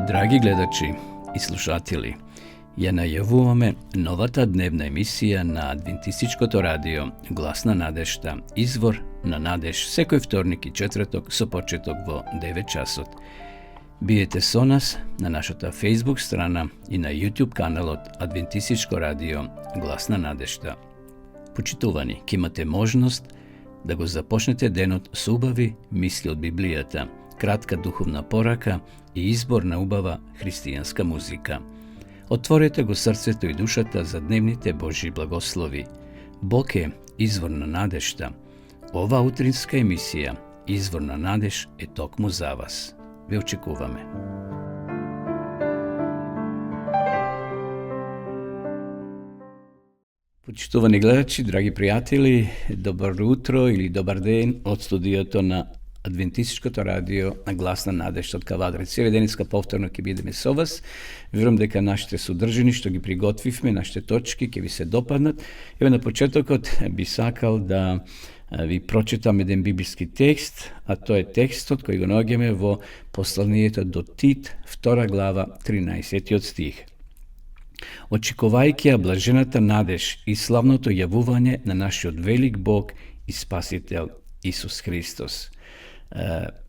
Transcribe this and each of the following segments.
Драги гледачи и слушатели, ја најавуваме новата дневна емисија на Адвентистичкото радио Глас на надежта, извор на надеж, секој вторник и четврток со почеток во 9 часот. Биете со нас на нашата Facebook страна и на YouTube каналот Адвентистичко радио Глас на надежта. Почитувани, ќе имате можност да го започнете денот со убави мисли од Библијата, кратка духовна порака и избор на убава христијанска музика. Отворете го срцето и душата за дневните Божји благослови. Бог е извор на надежта. Ова утринска емисија, Извор на надеж, е токму за вас. Ве очекуваме. Почитувани гледачи, драги пријатели, добро утро или добар ден од студиото на Адвентистичкото радио на Глас на надежта од Кавадрец. Еве денеска повторно ќе бидеме со вас. Верувам дека нашите содржини што ги приготвивме, нашите точки ќе ви се допаднат. Еве на почетокот би сакал да ви прочитам еден библиски текст, а тоа е текстот кој го наоѓаме во посланието до Тит, 2 глава, 13 стих. Очекувајќи ја блажената надеж и славното јавување на нашиот велик Бог и Спасител Исус Христос.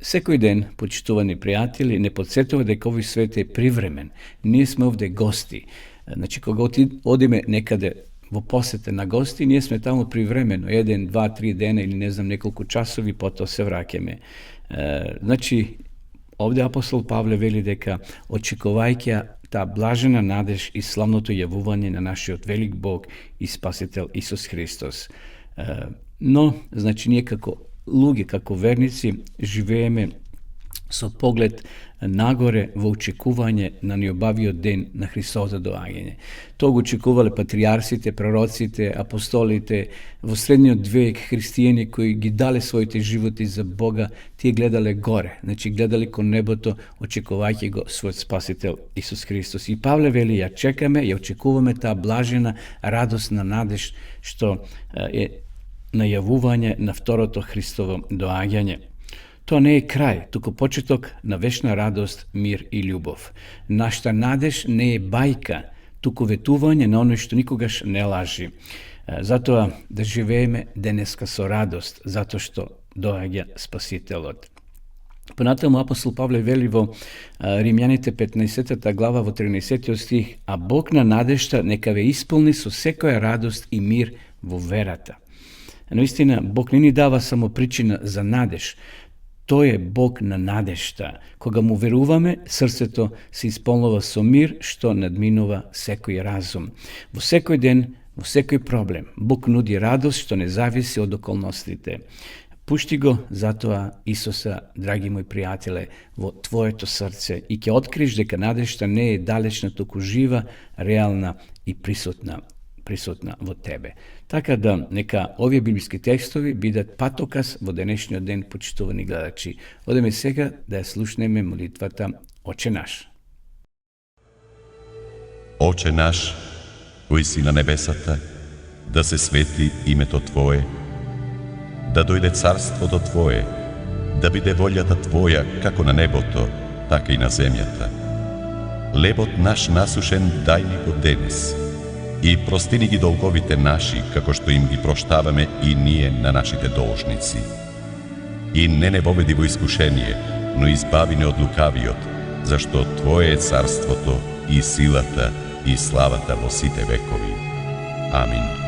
Секој ден, почитувани пријатели, не подсетува дека овој свет е привремен. Ние сме овде гости. Значи, кога одиме некаде во посета на гости, ние сме таму привремено, 1, 2, 3 дена или не знам неколку часови, потоа се враќаме. Значи, овде апостол Павле вели дека очекувајќи таа блажена надеж и славното јавување на нашиот велик Бог и Спасител Исус Христос. Но, значи, ние како луѓе, како верници, живееме со поглед нагоре во очекување на необавиот ден на Христовото доаѓање. Тоа го очекувале патриарсите, пророците, апостолите, во средниот век христијани кои ги дале своите животи за Бога, тие гледале горе, значи гледале кон небото, очекувајќи го својот Спасител Исус Христос. И Павле вели, ја чекаме, ја очекуваме таа блажена радосна надеж што е најавување на второто Христово доаѓање. Тоа не е крај, туку почеток на вечна радост, мир и љубов. Нашата надеж не е бајка, туку ветување на оној што никогаш не лажи. Затоа да живееме денеска со радост, затоа што доаѓа Спасителот. Понатаму апостол Павле вели во Римјаните 15 глава во 13 стих, а Бог на надежта нека ве исполни со секоја радост и мир во верата. Наистина, Бог не ни дава само причина за надеж. Тој е Бог на надежта. Кога му веруваме, срцето се исполнува со мир, што надминува секој разум. Во секој ден, во секој проблем, Бог нуди радост што не зависи од околностите. Пушти го затоа Исуса, драги мои пријателе, во твоето срце и ќе откриеш дека надежта не е далечна, туку жива, реална и присутна во тебе. Така да, нека овие библиски текстови бидат патоказ во денешниот ден, почитувани гледачи. Одеме сега да ја слушнеме молитвата Оче наш. Оче наш, кој си на небесата, да се свети името Твое, да дојде царството Твое, да биде волјата Твоја како на небото, така и на земјата. Лебот наш насушен дај ни го денес, и простини ги долговите наши, како што им ги проштаваме и ние на нашите должници. И не воведи во искушение, но избави не од лукавиот, зашто Твое е царството и силата и славата во сите векови. Амин.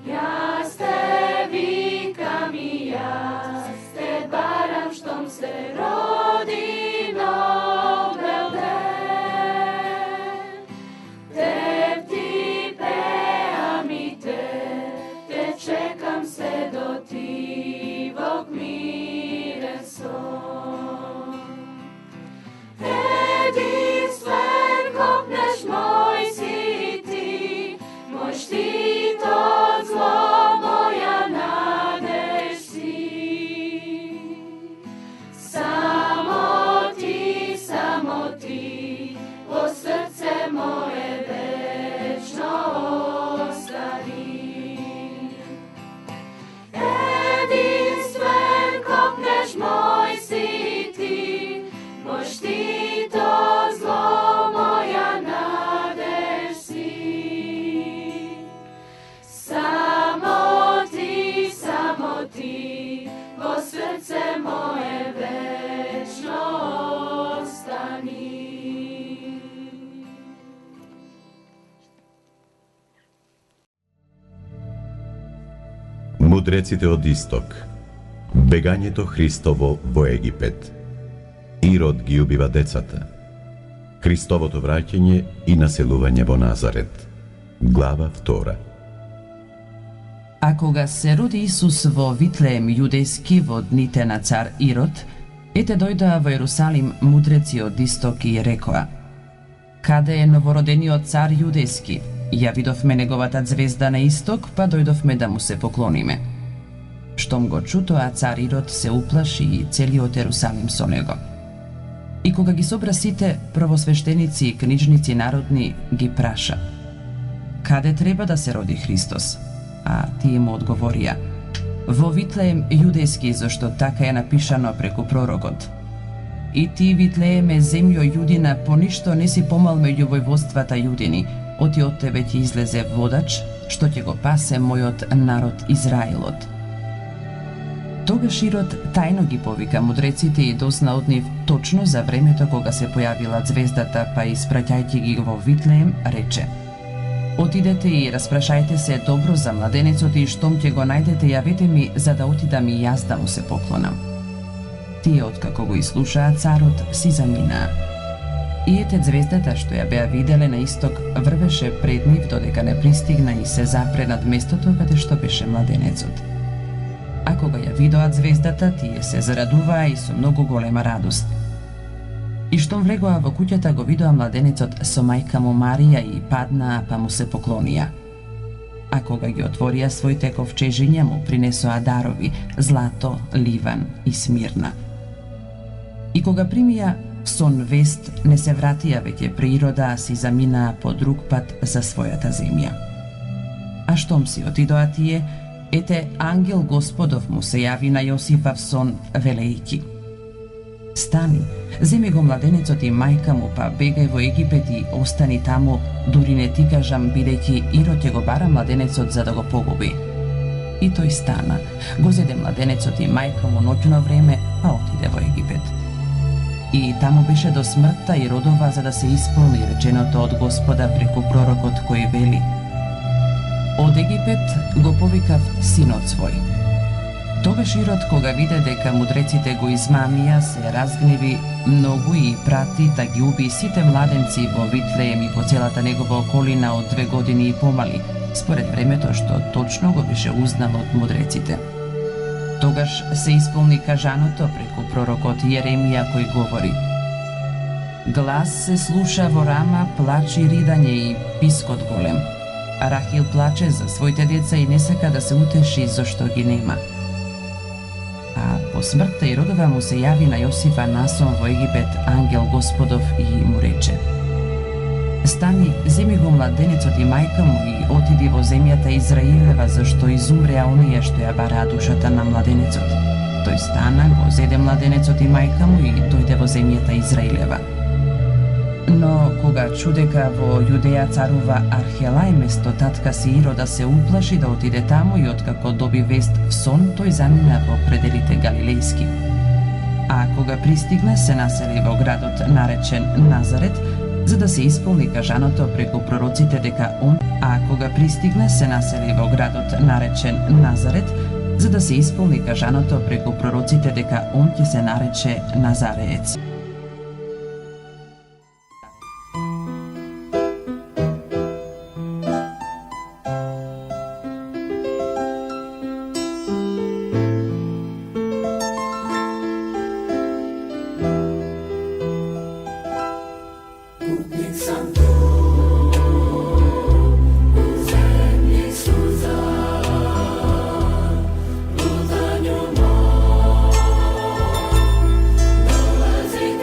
Ja ste Мудреците од исток. Бегањето Христово во Египет. Ирод ги убива децата. Христовото враќање и населување во Назарет. Глава 2. А кога се роди Исус во Витлеем јудејски во дните на цар Ирод, ете дојдоа во Ерусалим мудреци од исток и рекоа: Каде е новородениот цар јудејски? Ја видовме неговата звезда на исток, па дојдовме да му се поклониме. Штом го чу тоа, цар Ирод се уплаши и целиот Ерусалим со него. И кога ги собра сите првосвештеници и книжници народни, ги праша: Каде треба да се роди Христос? А тие му одговорија: Во Витлеем јудејски, зашто така е напишано преку пророкот. И ти, Витлееме, земјо јудина, по ништо не си помал меѓу војводствата јудини, оти од тебе ќе излезе водач, што ќе го пасе мојот народ Израелот. Тогаш Ирод тајно ги повика мудреците и дозна од нив точно за времето кога се појавила звездата, па испраќајќи ги во Витлеем, рече: Отидете и распрашајте се добро за младенецот и штом ќе го најдете, јавете ми, за да отидам и јас да му се поклонам. Тие, откако го изслушаа царот, си заминаа. И ете звездата што ја беа виделе на исток врвеше пред нив додека не пристигна и се запре над местото каде што беше младенецот. А кога ја видоа звездата, тие се зарадуваа и со многу голема радост. И штом влегоа во куќата, го видоа младенецот со мајка му Марија и паднаа, па му се поклонија. А кога ги отворија своите ковчежиња, му принесоа дарови: злато, ливан и смирна. И кога примија сон вест, не се вратија веќе при Ирода, а си заминаа по друг пат за својата земја. А штом си отидоа тие, ете ангел Господов му се јави на Јосифа в сон, велејќи: Стани, земи го младенецот и мајка му, па бегај во Египет и остани таму, дури не ти кажам, бидејќи Ирод ќе го бара младенецот за да го погуби. И тој стана, го зеде младенецот и мајка му ноќно време, па отиде во Египет. И таму беше до смртта и родова, за да се исполни реченото од Господа преку пророкот кој вели: Од Египет го повикав синот свој. Тогаш Ирод, кога виде дека мудреците го измамија, се разгневи многу и прати да ги уби сите младенци во Витлеем и по целата негова околина од 2 години и помали, според времето што точно го беше узнал од мудреците. Тогаш се исполни кажаното преку пророкот Јеремија, кој говори: Глас се слуша во Рама, плач и ридање и пискот голем. Рахил плаче за своите деца и не сака да се утеши зашто ги нема. А по смртта Иродова му се јави на Јосифа насон во Египет ангел Господов и му рече: Стани, земи го младенецот и мајка му и отиди во земјата Израилева, зашто изумреа оние што ја бараа душата на младенецот. Тој стана, го зеде младенецот и мајка му и дојде во земјата Израилева. Но кога чу дека во Јудеја царува Архелај, место татка си Ирода, се уплаши да отиде таму и откако доби вест в сон, тој замина во пределите галилејски. А кога пристигна, се насели во градот наречен Назарет, за да се исполни кажаното преку пророците дека он, се насели во градот наречен Назарет, за да се исполни кажаното преку пророците дека он ќе се нарече Назареец. Dolazim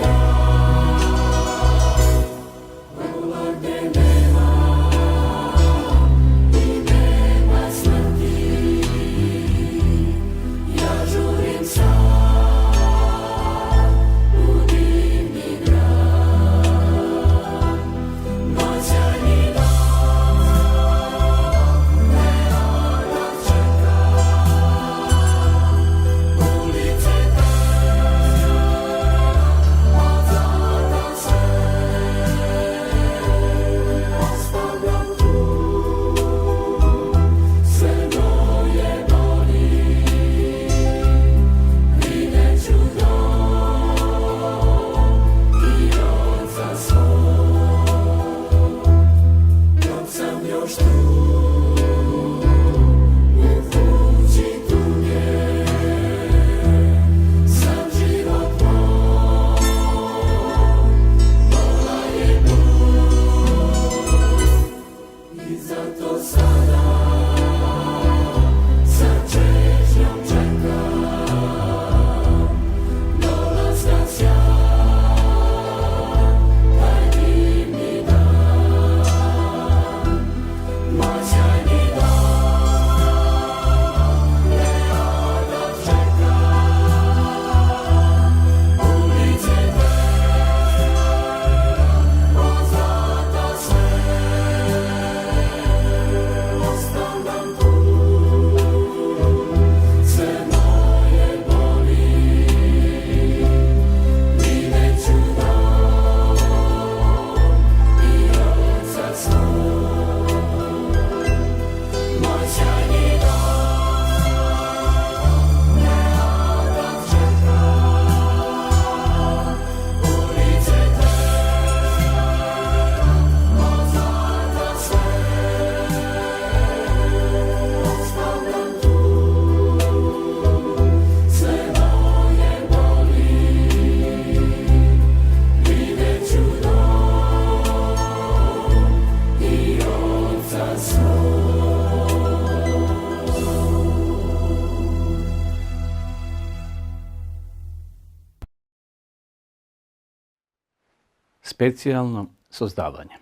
Специјално создавање.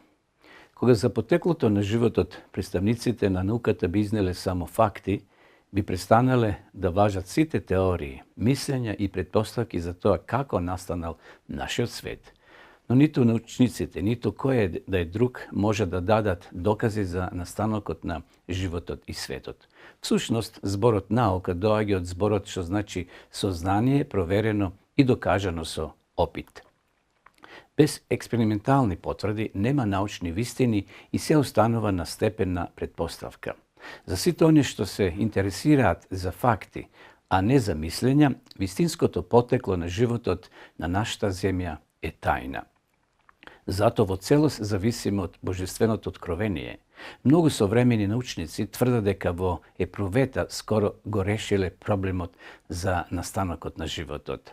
Кога за потеклото на животот представниците на науката би изнеле само факти, би престанале да важат сите теории, мислења и претпоставки за тоа како настанал нашиот свет. Но ниту научниците, ниту кој да е друг може да дадат докази за настанокот на животот и светот. Всушност, зборот наука доаѓа од зборот што значи сознание, проверено и докажано со опит. Без експериментални потврди нема научни вистини и се останува на степен на претпоставка. За сите оние што се интересираат за факти, а не за мислења, вистинското потекло на животот на нашата земја е тајна. Зато во целост зависиме од божественото откровение. Многу современи научници тврдат дека во епрувета скоро го решиле проблемот за настанокот на животот.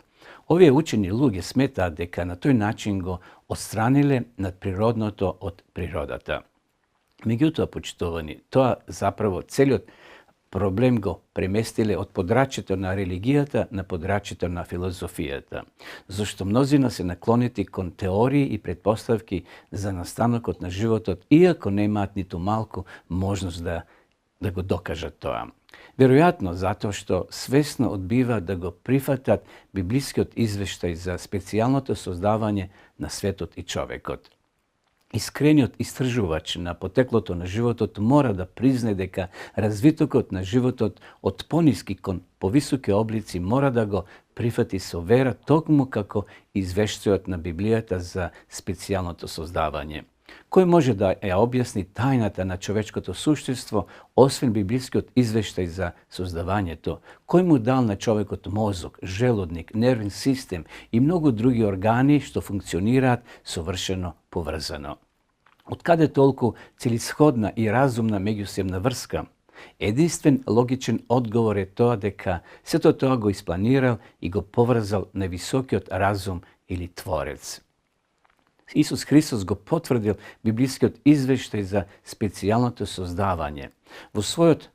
Овие учени луѓе сметаат дека на тој начин го отстраниле надприродното од природата. Меѓутоа, почитувани, тоа заправо целиот проблем го преместиле од подрачјето на религијата на подрачјето на филозофијата, зашто мнозина се наклонети кон теории и претпоставки за настанокот на животот, иако немаат ниту малку можност да го докажат тоа. Веројатно затоа што свесно одбиваат да го прифатат библискиот извештај за специјалното создавање на светот и човекот. Искрениот истражувач на потеклото на животот мора да признае дека развитокот на животот од пониски кон повисоки облици мора да го прифати со вера токму како извештајот на Библијата за специјалното создавање. Кој може да ја објасни тајната на човечкото суштество, освен библискиот извештај за создавањето? Кој му дал на човекот мозок, желудник, нервен систем и многу други органи што функционираат совршено поврзано? Од каде толку целисходна и разумна меѓусебна врска? Единствен логичен одговор е тоа дека сето тоа го испланирал и го поврзал највисокиот разум или Творец. Исус Христос го потврдил библискиот извештај за специјалното создавање. Во својот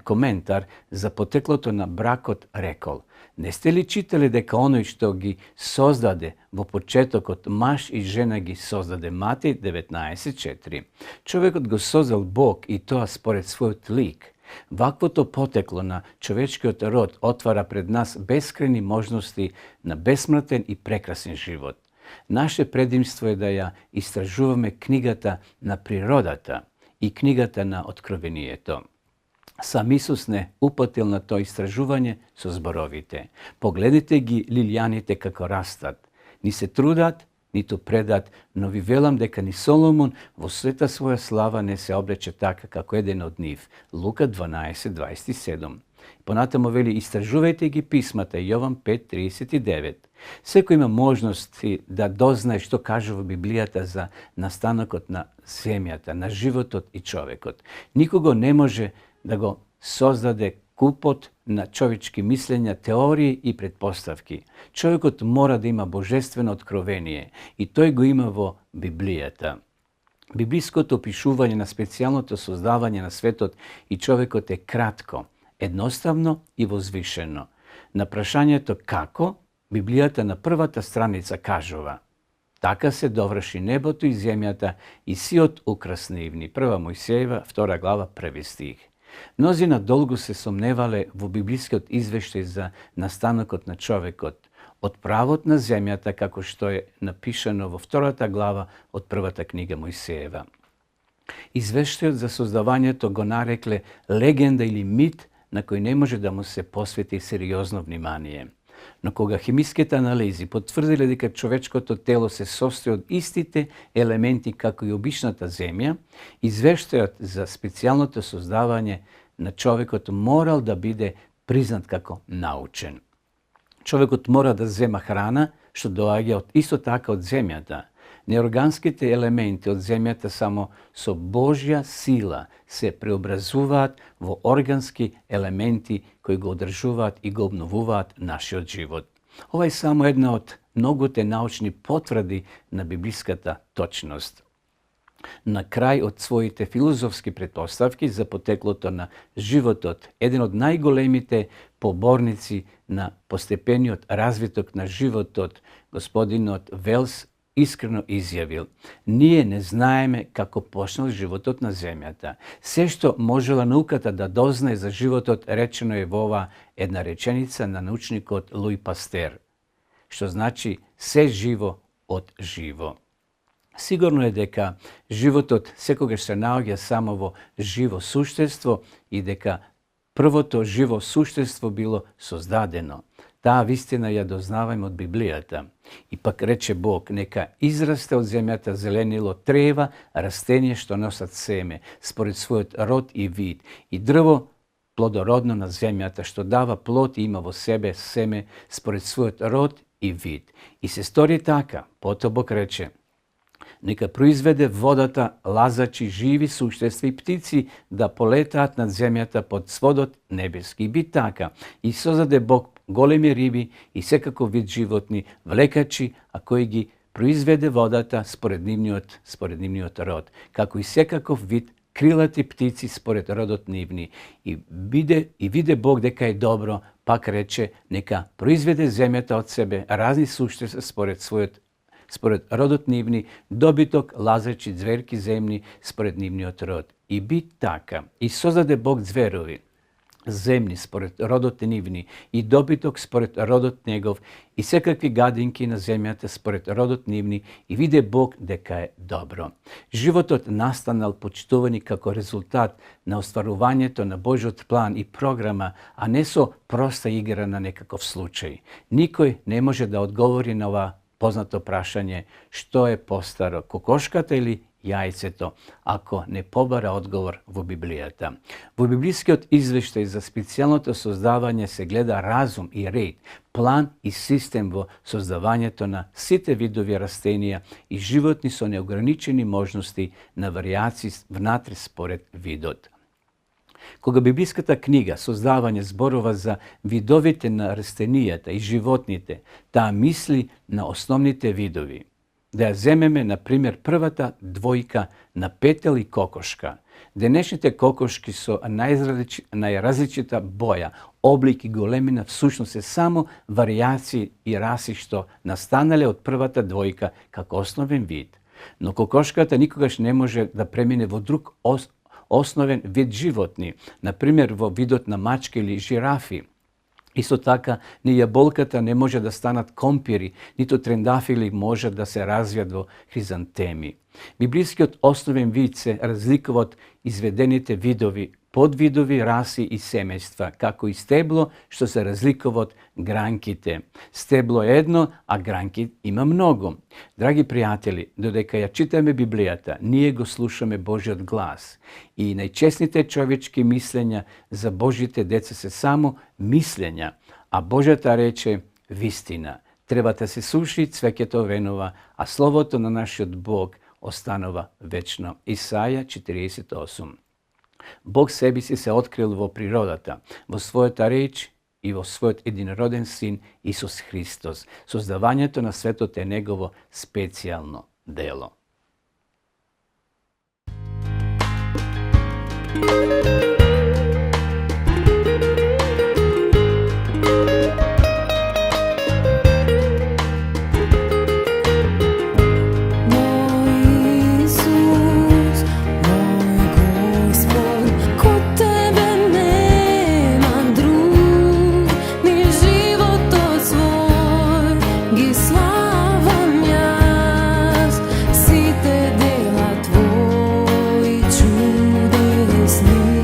коментар за потеклото на бракот рекол: не сте ли читали дека оној што ги создаде во почетокот маж и жена ги создаде? Матеј 19:4. Човекот го создал Бог и тоа според својот лик. Ваквото потекло на човечкиот род отвара пред нас бескрајни можности на бесмртен и прекрасен живот. Наше предимство е да ја истражуваме книгата на природата и книгата на откровението. Сам Исус не упатил на тоа истражување со зборовите: погледнете ги лилијаните како растат, ни се трудат, ниту предат, но ви велам дека ни Соломон во сета своја слава не се облече така како еден од нив. Лука 12:27. Понатамо вели: истражувајте ги писмата, Јован 5:39. Секој има можности да дознае што кажува Библијата за настанокот на земјата, на животот и човекот. Никого не може да го создаде купот на човечки мислења, теории и претпоставки. Човекот мора да има божествено откровение и тој го има во Библијата. Библиското опишување на специјалното создавање на светот и човекот е кратко, едноставно и возвишено. На прашањето како, Библијата на првата страница кажува: така се доврши небото и земјата и сиот украс нивни. 1 Мојсеева, 2 глава, 1 стих. Мнозина долго се сомневале во библискиот извештај за настанокот на човекот, од правот на земјата, како што е напишано во 2 глава од првата книга Мојсеева. Извештајот за создавањето го нарекле легенда или мит на кој не може да му се посвети сериозно внимание. Но кога хемиските анализи потврдиле дека човечкото тело се состои од истите елементи како и обичната земја, извештајот за специјалното создавање на човекот морал да биде признат како научен. Човекот мора да зема храна што доаѓа од исто така од земјата. Неорганските елементи од земјата само со Божја сила се преобразуваат во органски елементи кои го одржуваат и го обновуваат нашиот живот. Ова е само една од многуте научни потврди на библиската точност. На крај од своите филозофски претпоставки за потеклото на животот, еден од најголемите поборници на постепениот развиток на животот, господинот Велс, искрено изјавил: ние не знаеме како почнал животот на земјата. Се што можела науката да дознае за животот речено е во оваа една реченица на научникот Луи Пастер, што значи се живо од живо. Сигурно е дека животот секогаш се наоѓа само во живо суштество и дека првото живо суштество било создадено. Таа вистина ја дознаваме од Библијата. И пак рече Бог: нека израсте од земјата зеленило, трева, растение што носат семе, според својот род и вид, и дрво плодородно на земјата, што дава плод и има во себе семе, според својот род и вид. И се стори така. Потоа Бог рече: нека произведе водата лазачи, живи суштества и птици да полетаат над земјата под сводот небески. И би така. И создаде Бог големи риби и секаков вид животни, влекачи, а кој ги произведе водата според нивниот род, како и секаков вид крилати птици според родот нивни. И виде Бог дека е добро, пак рече: нека произведе земјата од себе разни суштества според родот нивни, добиток, лазачи, зверки земни според нивниот род. И би така. И создаде Бог зверови земни според родот нивни и добиток според родот негов и секакви гадинки на земјата според родот нивни, и виде Бог дека е добро. Животот настанал, почитувани, како резултат на остварувањето на Божјот план и програма, а не со проста игра на некаков случај. Никој не може да одговори на ова познато прашање: што е постаро, кокошката или јајцето, ако не побара одговор во Библијата. Во библискиот извештај за специјалното создавање се гледа разум и ред, план и систем во создавањето на сите видови растенија и животни со неограничени можности на варијации внатре според видот. Кога библиската книга Создавање зборува за видовите на растенијата и животните, таа мисли на основните видови. Да ја земеме, например, првата двојка на петел и кокошка. Денешните кокошки со најразличита боја, облик и големина всушност се само варијации и раси што настанале од првата двојка како основен вид. Но кокошката никогаш не може да премине во друг основен вид животни, например во видот на мачки или жирафи. Исто така, ни јаболката не може да станат компири, ниту трендафили може да се развијат во хризантеми. Библискиот основен вид се разликува од изведените видови, подвидови, раси и семејства, како и стебло што се разликува од гранките. Стебло е едно, а гранки има многу. Драги пријатели, додека ја читаме Библијата, ние го слушаме Божјиот глас. И најчесните човечки мислења за Божите деца се само мислења, а Божјата рече вистина. Треба да се суши, цвеќето венува, а словото на нашиот Бог останува вечно. Исаја 48. Бог себе си се открил во природата, во својата реч и во својот единороден син Исус Христос. Создавањето на светот е негово специјално дело. Site dela tvoj čudesni.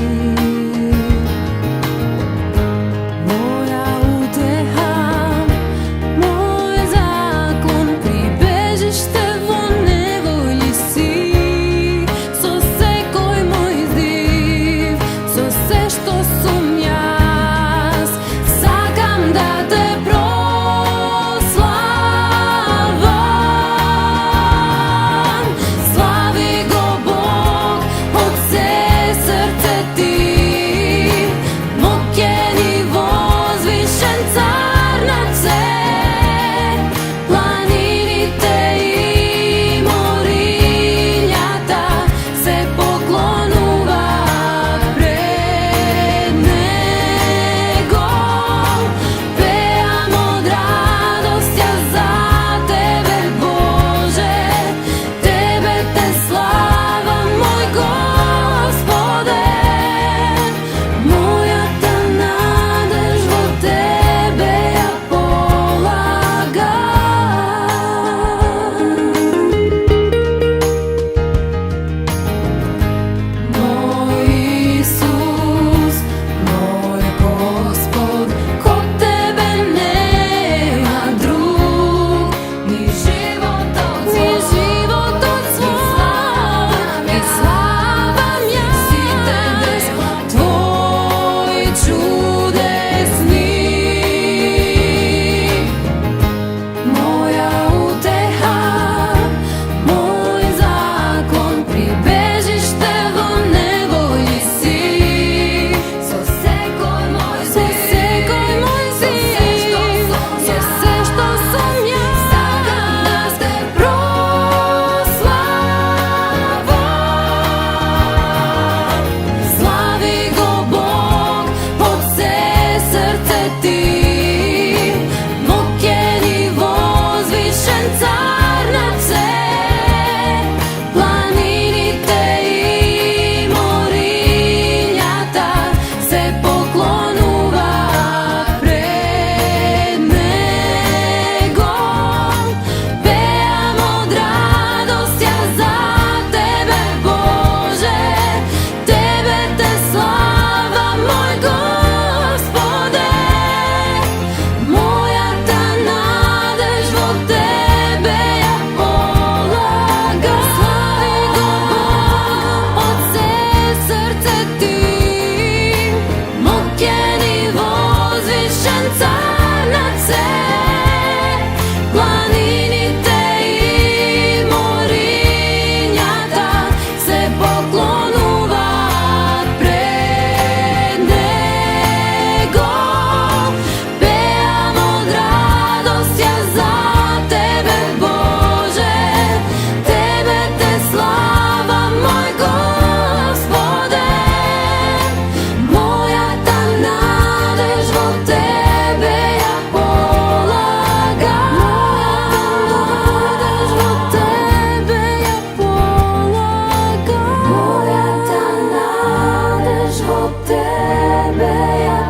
Тебе ја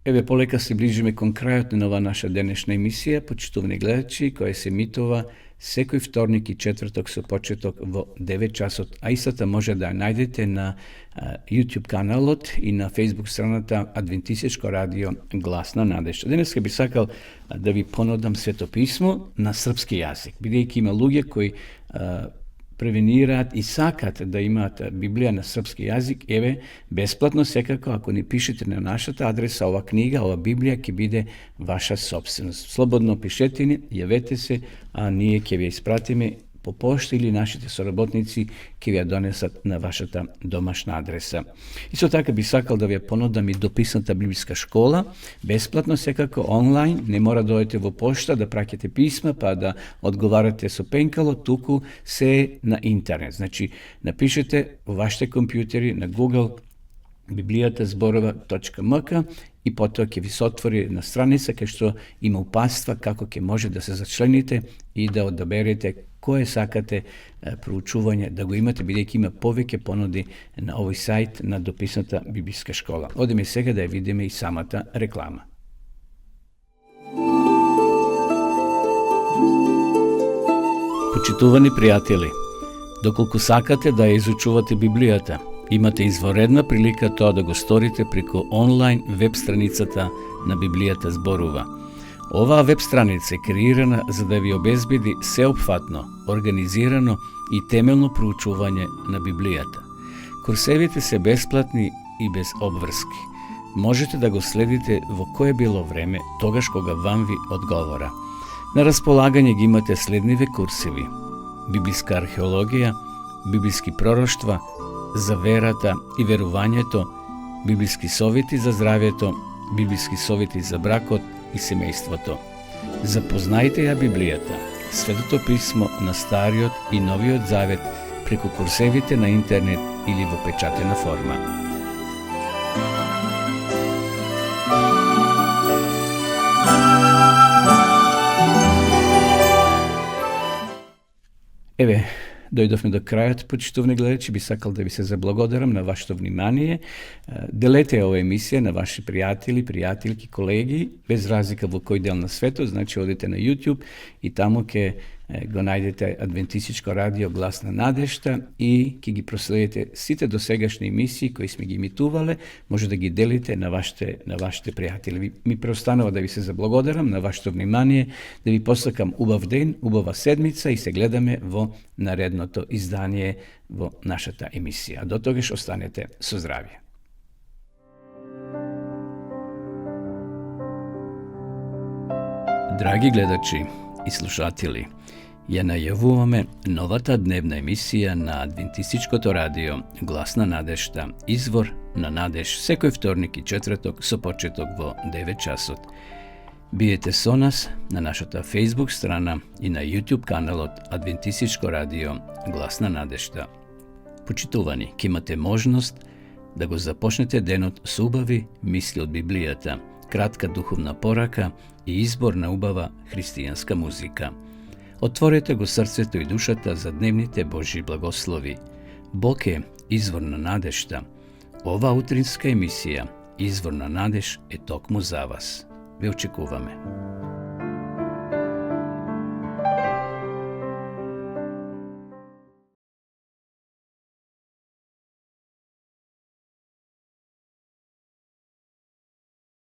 Еве, полека се ближиме кон крајот на ова наша денешна емисија, почитувани гледачи, која се емитува секој вторник и четврток со почеток во 9 часот, а истата може да ја најдете на YouTube каналот и на Facebook страната Адвентистичко радио Глас на надежда. Денеска би сакал да ви понудам Свето писмо на српски јазик, бидејќи има луѓе кои превенираат и сакат да имаат Библија на српски јазик. Еве, бесплатно секако, ако ни пишете на нашата адреса, ова книга, ова Библија ќе биде ваша собственост. Слободно пишете ни, јавете се, а ние ќе ви испратиме по пошта или нашите соработници ќе ви ја донесат на вашата домашна адреса. Исто така би сакал да ви ја понудам и дописната библиска школа, бесплатно секако, онлайн, не мора да дојдете во пошта, да праќате писма, па да одговарате со пенкало, туку се на интернет. Значи, напишете во вашите компјутери на Google Библијата зборува.мк и потоа ќе ви се отвори на страница кај што има упатства како ќе може да се зачлените и да одаберете кое сакате проучување да го имате, бидејќи има повеќе понуди на овој сајт на дописната библиска школа. Одеме сега да ја видиме и самата реклама. Почитувани пријатели, доколку сакате да ја изучувате Библијата, имате изворедна прилика тоа да го сторите преку онлайн веб страницата на Библијата зборува. Оваа веб страница е креирана за да ви обезбеди сеопфатно, организирано и темелно проучување на Библијата. Курсевите се бесплатни и без обврски. Можете да го следите во кое било време, тогаш кога вам ви одговора. На располагање ги имате следниве курсеви: библиска археологија, библиски пророштва, за верата и верувањето, библиски совети за здравјето, библиски совети за бракот и семејството. Запознајте ја Библијата, Светото писмо на Стариот и Новиот Завет преку курсевите на интернет или во печатена форма. Еве, дојдовме до крајот, почитувани гледачи, би сакал да ви се заблагодарам на вашето внимание. Делете ова емисија на ваши пријатели, пријателки, колеги, без разлика во кој дел на светот, значи одите на YouTube и таму ќе го најдете Адвентистичко радио Глас на надежда и ќе ги проследите сите досегашни емисии кои сме ги имитувале, може да ги делите на вашите пријатели. Ми преостанува да ви се заблагодарам на вашето внимание, да ви посакам убав ден, убава седмица и се гледаме во наредното издание во нашата емисија. До тогаш останете со здравје. Драги гледачи и слушатели, ја најавуваме новата дневна емисија на Адвентистичкото радио Глас на надежда, извор на надеж, секој вторник и четврток со почеток во 9 часот. Биете со нас на нашата Facebook страна и на YouTube каналот Адвентистичко радио Глас на надежда. Почитувани, ќе имате можност да го започнете денот со убави мисли од Библијата, кратка духовна порака и избор на убава христијанска музика. Отворете го срцето и душата за дневните Божји благослови. Бог е извор на надежда. Ова утринска емисија, Извор на надеж, е токму за вас. Ве очекуваме.